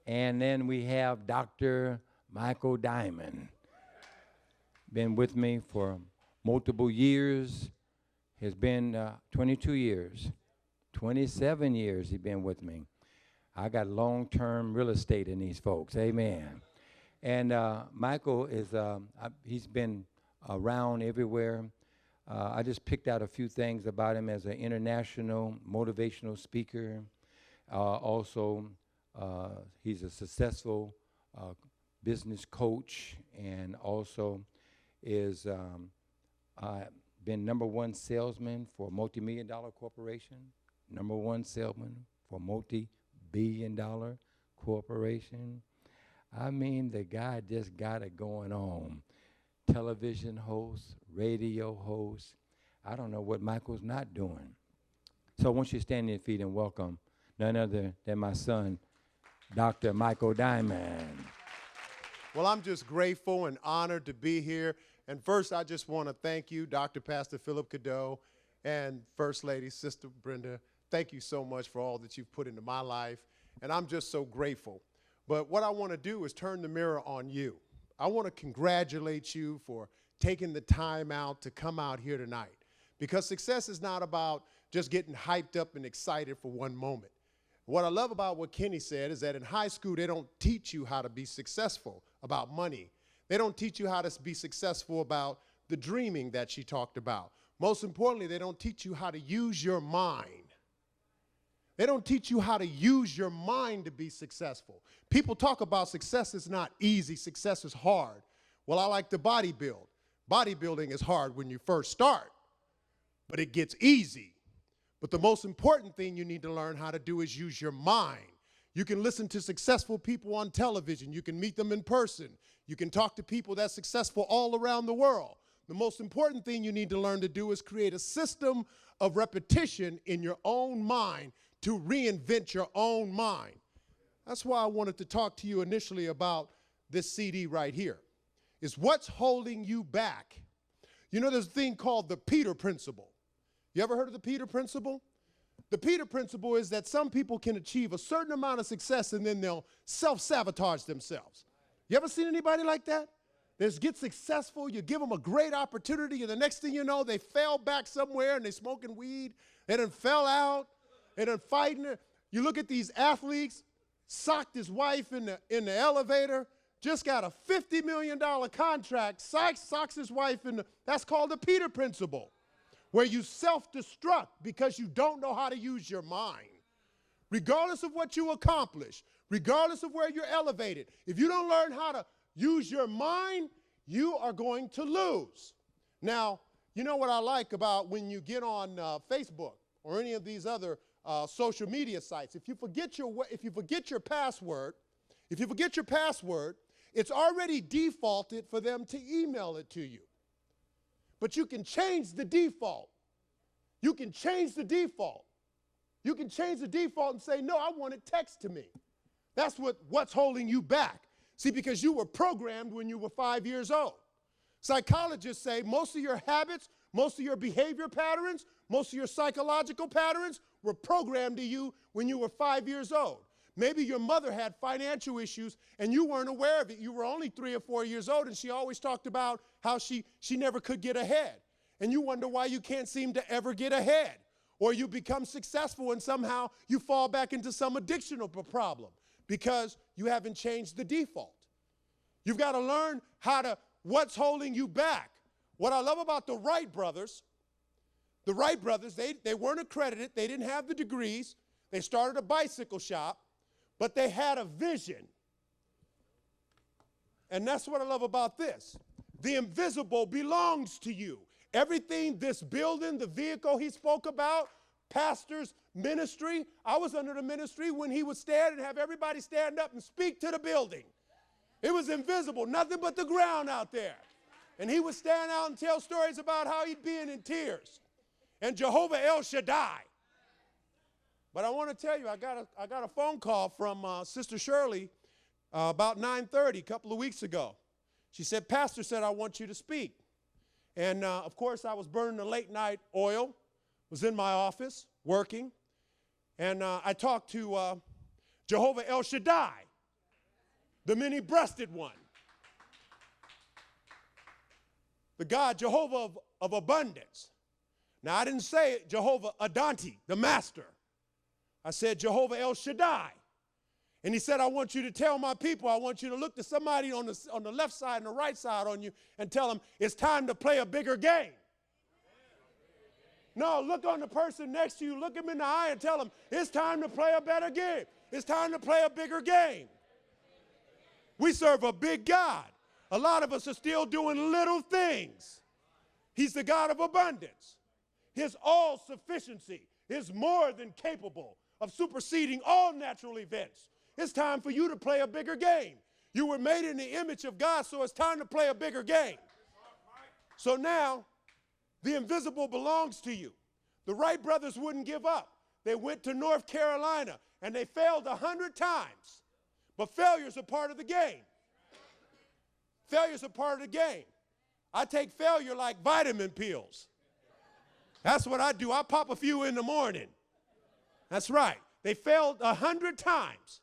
And then we have Dr. Michael Diamond. Been with me for multiple years. Has been 22 years. 27 years he's been with me. I got long-term real estate in these folks. Amen. And Michael is, he's been around everywhere. I just picked out a few things about him as an international motivational speaker. Also, he's a successful business coach, and also is been #1 salesman for a multi-million-dollar corporation, #1 salesman for a multi-billion-dollar corporation. I mean, the guy just got it going on. Television host, radio host. I don't know what Michael's not doing. So I want you to stand on your feet and welcome none other than my son, Dr. Michael Diamond. Well, I'm just grateful and honored to be here. And first, I just want to thank you, Dr. Pastor Philip Cadeau, and First Lady, Sister Brenda. Thank you so much for all that you've put into my life. And I'm just so grateful. But what I want to do is turn the mirror on you. I want to congratulate you for taking the time out to come out here tonight. Because success is not about just getting hyped up and excited for one moment. What I love about what Kenny said is that in high school, they don't teach you how to be successful about money. They don't teach you how to be successful about the dreaming that she talked about. Most importantly, they don't teach you how to use your mind. They don't teach you how to use your mind to be successful. People talk about success is not easy, success is hard. Well, I like to bodybuild. Bodybuilding is hard when you first start, but it gets easy. But the most important thing you need to learn how to do is use your mind. You can listen to successful people on television. You can meet them in person. You can talk to people that's successful all around the world. The most important thing you need to learn to do is create a system of repetition in your own mind to reinvent your own mind. That's why I wanted to talk to you initially about this CD right here. It's what's holding you back. You know, there's a thing called the Peter Principle. You ever heard of the Peter Principle? The Peter Principle is that some people can achieve a certain amount of success and then they'll self-sabotage themselves. You ever seen anybody like that? They just get successful, you give them a great opportunity, and the next thing you know, they fell back somewhere and they're smoking weed. They done fell out. They done fighting. You look at these athletes, socked his wife in the elevator, just got a $50 million contract, socks his wife that's called the Peter Principle, where you self-destruct because you don't know how to use your mind. Regardless of what you accomplish, regardless of where you're elevated, if you don't learn how to use your mind, you are going to lose. Now, you know what I like about when you get on Facebook or any of these other social media sites, if you forget your password, it's already defaulted for them to email it to you. But you can change the default. You can change the default. You can change the default and say, no, I want it text to me. That's what's holding you back. See, because you were programmed when you were 5 years old. Psychologists say most of your habits, most of your behavior patterns, most of your psychological patterns were programmed to you when you were 5 years old. Maybe your mother had financial issues and you weren't aware of it. You were only 3 or 4 years old and she always talked about how she never could get ahead. And you wonder why you can't seem to ever get ahead. Or you become successful and somehow you fall back into some addictional problem because you haven't changed the default. You've got to learn what's holding you back. What I love about the Wright brothers, they weren't accredited. They didn't have the degrees. They started a bicycle shop, but they had a vision. And that's what I love about this. The invisible belongs to you. Everything, this building, the vehicle he spoke about, pastor's ministry. I was under the ministry when he would stand and have everybody stand up and speak to the building. It was invisible, nothing but the ground out there. And he would stand out and tell stories about how he'd be in tears. And Jehovah El Shaddai. But I want to tell you, I got a phone call from Sister Shirley about 9:30 a couple of weeks ago. She said, Pastor said, I want you to speak. And, of course, I was burning the late night oil, was in my office working. And I talked to Jehovah El Shaddai. the many-breasted one, the God, Jehovah of abundance. Now, I didn't say Jehovah Adonti, the master. I said Jehovah El Shaddai. And he said, I want you to tell my people, I want you to look to somebody on the left side and the right side on you and tell them it's time to play a bigger game. No, look on the person next to you, look him in the eye and tell him it's time to play a better game. It's time to play a bigger game. We serve a big God. A lot of us are still doing little things. He's the God of abundance. His all-sufficiency is more than capable of superseding all natural events. It's time for you to play a bigger game. You were made in the image of God, so it's time to play a bigger game. So now, the invisible belongs to you. The Wright brothers wouldn't give up. They went to North Carolina, and they failed 100 times. But failure's a part of the game. Failure's a part of the game. I take failure like vitamin pills. That's what I do. I pop a few in the morning. That's right. They failed 100 times.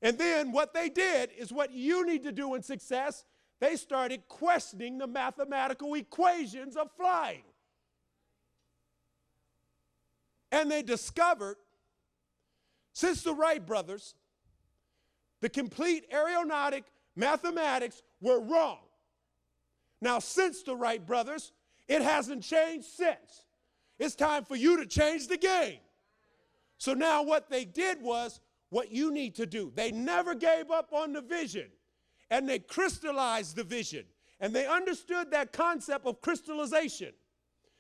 And then what they did is what you need to do in success. They started questioning the mathematical equations of flying. And they discovered, since the Wright brothers, the complete aeronautic mathematics were wrong. Now, since the Wright brothers, it hasn't changed since. It's time for you to change the game. So now what they did was what you need to do. They never gave up on the vision, and they crystallized the vision, and they understood that concept of crystallization.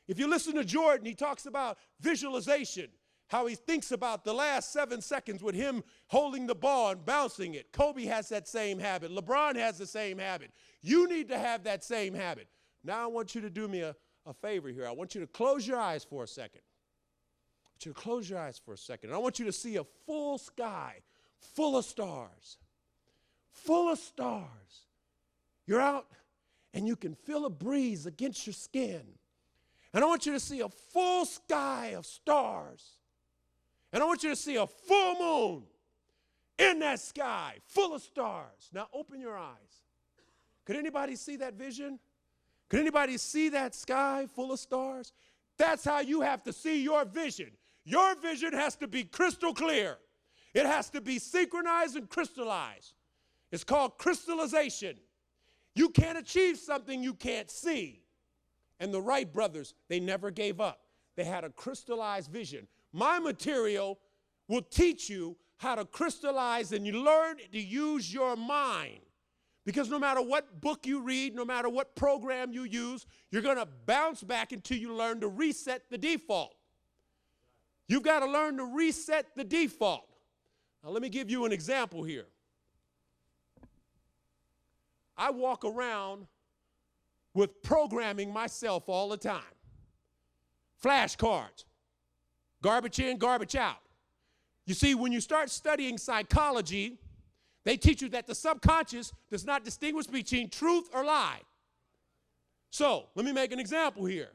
If you listen to Jordan, he talks about visualization, how he thinks about the last 7 seconds with him holding the ball and bouncing it. Kobe has that same habit. LeBron has the same habit. You need to have that same habit. Now I want you to do me a favor here. I want you to close your eyes for a second. I want you to close your eyes for a second. And I want you to see a full sky full of stars. Full of stars. You're out and you can feel a breeze against your skin. And I want you to see a full sky of stars. And I want you to see a full moon in that sky full of stars. Now open your eyes. Could anybody see that vision? Could anybody see that sky full of stars? That's how you have to see your vision. Your vision has to be crystal clear. It has to be synchronized and crystallized. It's called crystallization. You can't achieve something you can't see. And the Wright brothers, they never gave up. They had a crystallized vision. My material will teach you how to crystallize and you learn to use your mind. Because no matter what book you read, no matter what program you use, you're going to bounce back until you learn to reset the default. You've got to learn to reset the default. Now, let me give you an example here. I walk around with programming myself all the time. Flashcards. Garbage in, garbage out. You see, when you start studying psychology, they teach you that the subconscious does not distinguish between truth or lie. So, let me make an example here.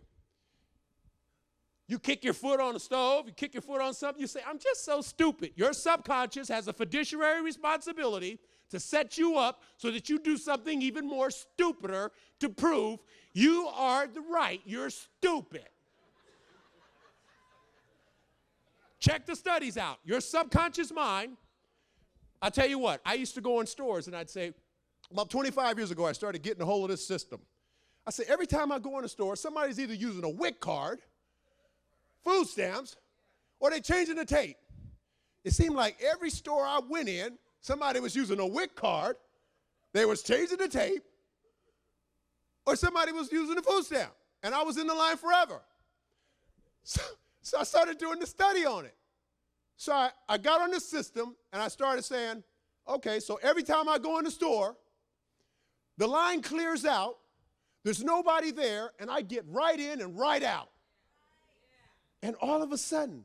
You kick your foot on the stove, you kick your foot on something, you say, I'm just so stupid. Your subconscious has a fiduciary responsibility to set you up so that you do something even more stupider to prove you are right, you're stupid. Check the studies out. Your subconscious mind, I'll tell you what, I used to go in stores and I'd say, about 25 years ago, I started getting a hold of this system. I say, every time I go in a store, somebody's either using a WIC card, food stamps, or they changing the tape. It seemed like every store I went in, somebody was using a WIC card, they was changing the tape, or somebody was using a food stamp, and I was in the line forever. So I started doing the study on it. So I got on the system, and I started saying, okay, so every time I go in the store, the line clears out, there's nobody there, and I get right in and right out. And all of a sudden,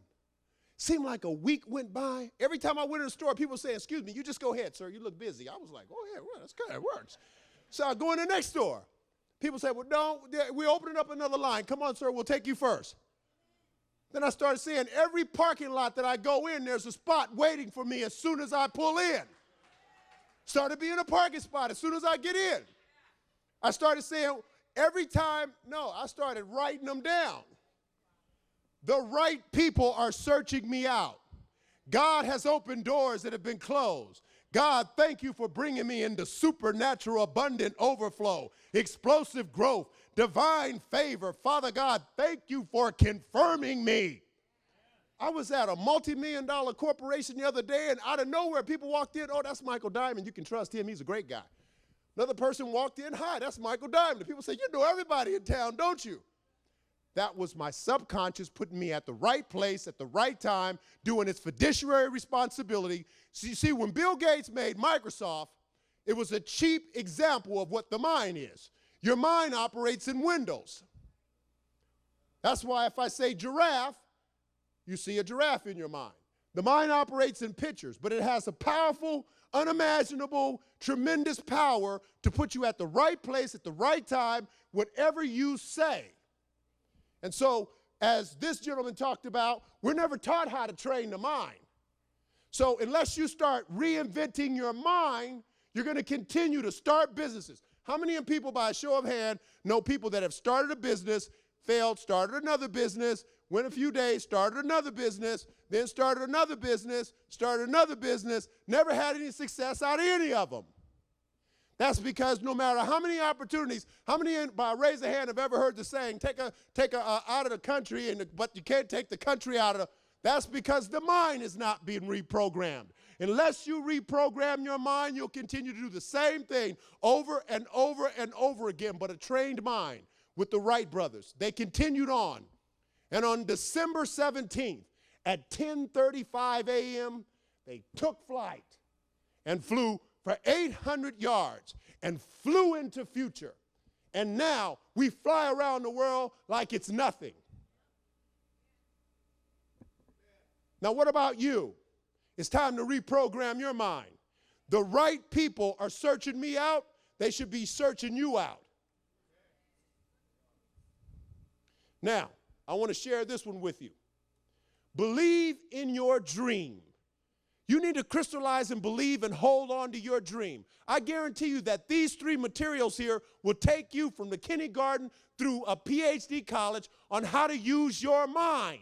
seemed like a week went by. Every time I went in the store, people say, excuse me, you just go ahead, sir, you look busy. I was like, oh, yeah, well, that's good, it works. So I go in the next store. People say, well, no, we're opening up another line. Come on, sir, we'll take you first. Then I started seeing every parking lot that I go in, there's a spot waiting for me as soon as I pull in. Started being a parking spot as soon as I get in. I started saying I started writing them down. The right people are searching me out. God has opened doors that have been closed. God, thank you for bringing me into supernatural, abundant overflow, explosive growth, divine favor. Father God, thank you for confirming me. I was at a multi-million-dollar corporation the other day, and out of nowhere, people walked in. Oh, that's Michael Diamond. You can trust him. He's a great guy. Another person walked in. Hi, that's Michael Diamond. The people say, you know everybody in town, don't you? That was my subconscious putting me at the right place at the right time, doing its fiduciary responsibility. So you see, when Bill Gates made Microsoft, it was a cheap example of what the mind is. Your mind operates in windows. That's why if I say giraffe, you see a giraffe in your mind. The mind operates in pictures, but it has a powerful, unimaginable, tremendous power to put you at the right place at the right time, whatever you say. And so, as this gentleman talked about, we're never taught how to train the mind. So unless you start reinventing your mind, you're going to continue to start businesses. How many people, by a show of hand, know people that have started a business, failed, started another business, went a few days, started another business, then started another business, never had any success out of any of them? That's because no matter how many opportunities, how many, by raise a hand, have ever heard the saying, take a out of the country, but you can't take the country out of the, that's because the mind is not being reprogrammed. Unless you reprogram your mind, you'll continue to do the same thing over and over and over again. But a trained mind with the Wright brothers, they continued on. And on December 17th at 10:35 a.m., they took flight and flew for 800 yards and flew into future. And now we fly around the world like it's nothing. Now what about you? It's time to reprogram your mind. The right people are searching me out. They should be searching you out. Now, I want to share this one with you. Believe in your dream. You need to crystallize and believe and hold on to your dream. I guarantee you that these three materials here will take you from the kindergarten through a PhD college on how to use your mind.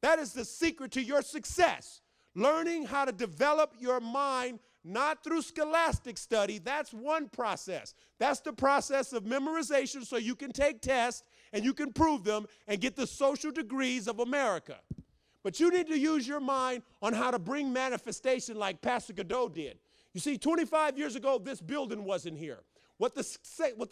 That is the secret to your success. Learning how to develop your mind, not through scholastic study. That's one process. That's the process of memorization so you can take tests and you can prove them and get the social degrees of America. But you need to use your mind on how to bring manifestation like Pastor Godot did. You see, 25 years ago, this building wasn't here. What the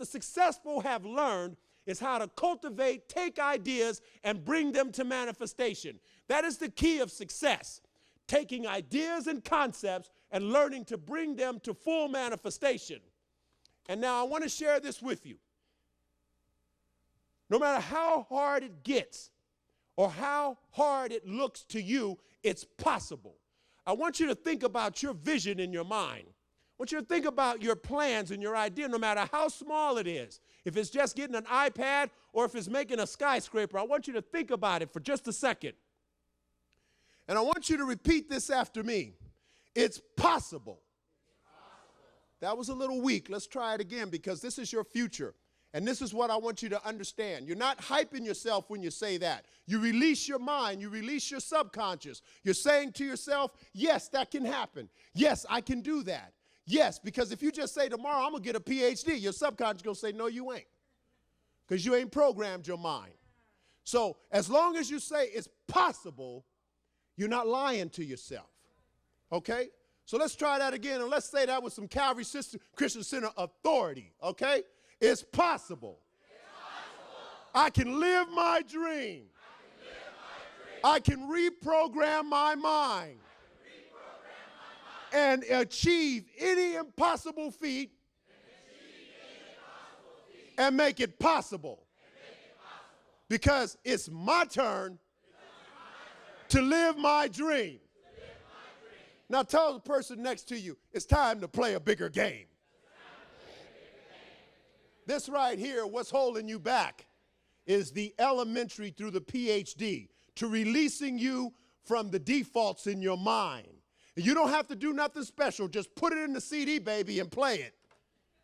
successful have learned is how to cultivate, take ideas, and bring them to manifestation. That is the key of success. Taking ideas and concepts and learning to bring them to full manifestation. And now I want to share this with you. No matter how hard it gets, or how hard it looks to you, it's possible. I want you to think about your vision in your mind. I want you to think about your plans and your idea, no matter how small it is. If it's just getting an iPad or if it's making a skyscraper, I want you to think about it for just a second. And I want you to repeat this after me. It's possible. That was a little weak. Let's try it again because this is your future. And this is what I want you to understand. You're not hyping yourself when you say that. You release your mind. You release your subconscious. You're saying to yourself, yes, that can happen. Yes, I can do that. Yes, because if you just say tomorrow, I'm going to get a PhD, your subconscious is going to say, no, you ain't. Because you ain't programmed your mind. So as long as you say it's possible, you're not lying to yourself. Okay? So let's try that again. And let's say that with some Calvary Christian Center authority. Okay? It's possible. I can live my dream. I can reprogram my mind and achieve any impossible feat and make it possible. Because it's my turn to live my dream. Now tell the person next to you, it's time to play a bigger game. This right here, what's holding you back, is the elementary through the PhD to releasing you from the defaults in your mind You don't have to do nothing special. Just put it in the CD, baby, and play it.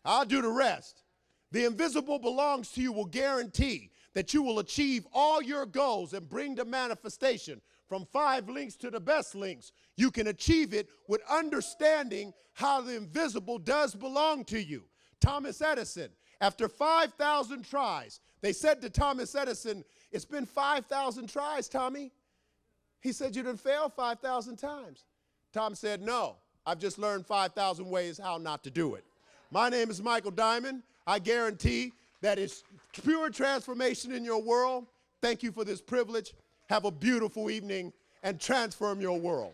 I'll do the rest. The invisible belongs to you will guarantee that you will achieve all your goals and bring to manifestation from 5 links to the best links. You can achieve it with understanding how the invisible does belong to you. Thomas Edison, after 5,000 tries, they said to Thomas Edison, "It's been 5,000 tries, Tommy." He said, "You done failed 5,000 times." Tom said, "No, I've just learned 5,000 ways how not to do it." My name is Michael Diamond. I guarantee that it's pure transformation in your world. Thank you for this privilege. Have a beautiful evening and transform your world.